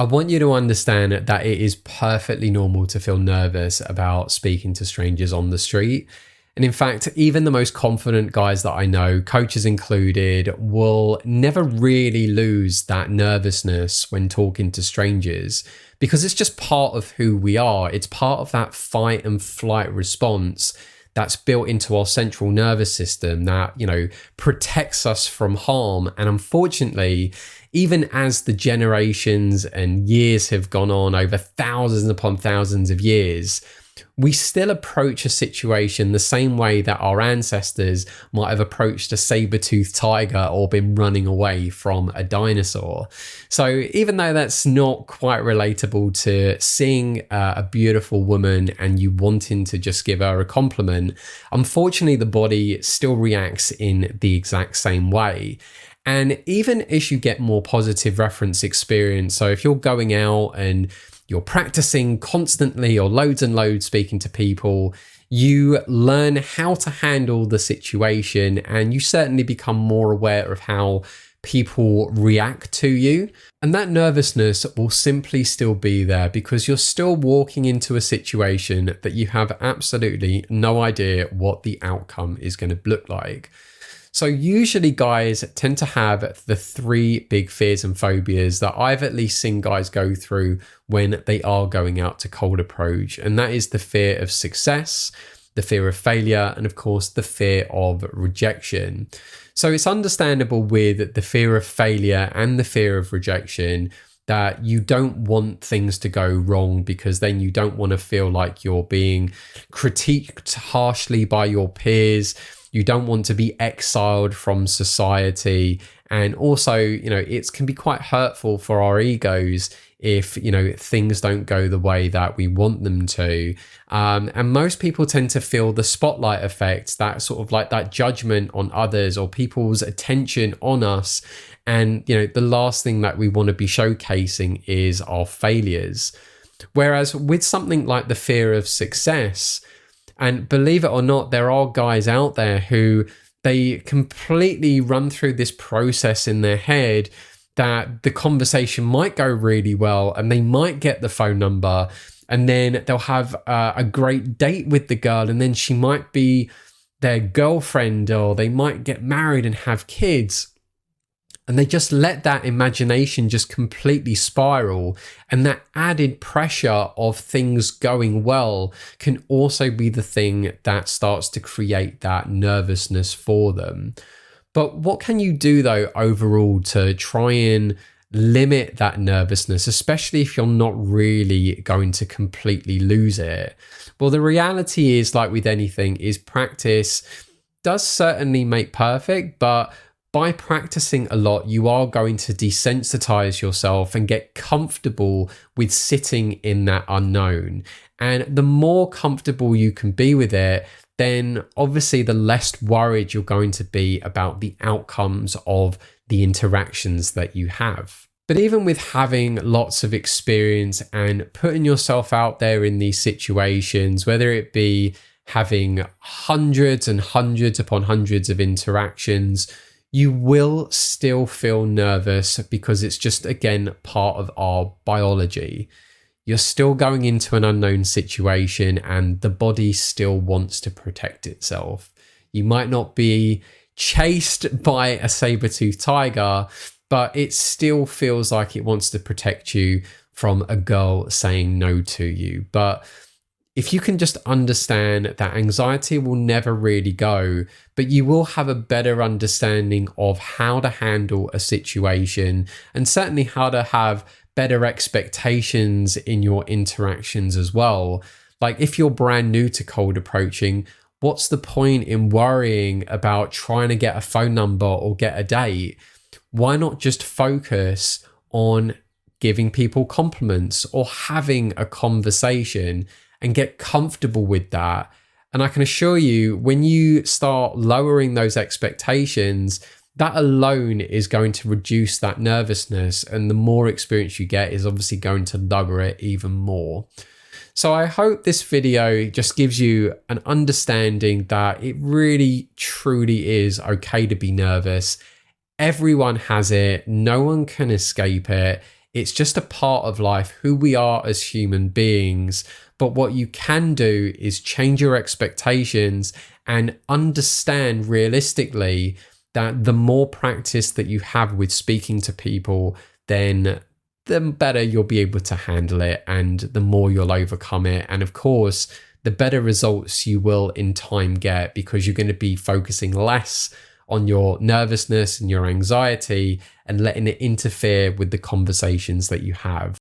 I want you to understand that it is perfectly normal to feel nervous about speaking to strangers on the street. And in fact, even the most confident guys that I know, coaches included, will never really lose that nervousness when talking to strangers because it's just part of who we are. It's part of that fight and flight response that's built into our central nervous system that, protects us from harm. And unfortunately, even as the generations and years have gone on over thousands upon thousands of years, we still approach a situation the same way that our ancestors might have approached a saber-toothed tiger or been running away from a dinosaur. So even though that's not quite relatable to seeing a beautiful woman and you wanting to just give her a compliment, unfortunately the body still reacts in the exact same way. And even as you get more positive reference experience, so if you're going out and you're practicing constantly or loads and loads speaking to people, you learn how to handle the situation and you certainly become more aware of how people react to you. And that nervousness will simply still be there because you're still walking into a situation that you have absolutely no idea what the outcome is going to look like. So usually guys tend to have the three big fears and phobias that I've at least seen guys go through when they are going out to cold approach. And that is the fear of success, the fear of failure, and of course the fear of rejection. So it's understandable with the fear of failure and the fear of rejection that you don't want things to go wrong because then you don't want to feel like you're being critiqued harshly by your peers. You don't want to be exiled from society. And also, it can be quite hurtful for our egos if, things don't go the way that we want them to. And most people tend to feel the spotlight effect, that sort of like that judgment on others or people's attention on us. And, the last thing that we want to be showcasing is our failures. Whereas with something like the fear of success, and believe it or not, there are guys out there who they completely run through this process in their head that the conversation might go really well and they might get the phone number and then they'll have a great date with the girl and then she might be their girlfriend or they might get married and have kids. And they just let that imagination just completely spiral. And that added pressure of things going well can also be the thing that starts to create that nervousness for them. But what can you do though overall to try and limit that nervousness, especially if you're not really going to completely lose it? Well, the reality is, like with anything, is practice does certainly make perfect, but by practicing a lot, you are going to desensitize yourself and get comfortable with sitting in that unknown. And the more comfortable you can be with it, then obviously the less worried you're going to be about the outcomes of the interactions that you have. But even with having lots of experience and putting yourself out there in these situations, whether it be having hundreds and hundreds upon hundreds of interactions, you will still feel nervous because it's just, again, part of our biology. You're still going into an unknown situation and the body still wants to protect itself. You might not be chased by a saber-toothed tiger, but it still feels like it wants to protect you from a girl saying no to you. But if you can just understand that anxiety will never really go, but you will have a better understanding of how to handle a situation and certainly how to have better expectations in your interactions as well. Like if you're brand new to cold approaching, what's the point in worrying about trying to get a phone number or get a date? Why not just focus on giving people compliments or having a conversation and get comfortable with that? And I can assure you, when you start lowering those expectations, that alone is going to reduce that nervousness. And the more experience you get is obviously going to lower it even more. So I hope this video just gives you an understanding that it really, truly is okay to be nervous. Everyone has it. No one can escape it. It's just a part of life, who we are as human beings. But what you can do is change your expectations and understand realistically that the more practice that you have with speaking to people, then the better you'll be able to handle it and the more you'll overcome it. And of course, the better results you will in time get, because you're going to be focusing less on your nervousness and your anxiety and letting it interfere with the conversations that you have.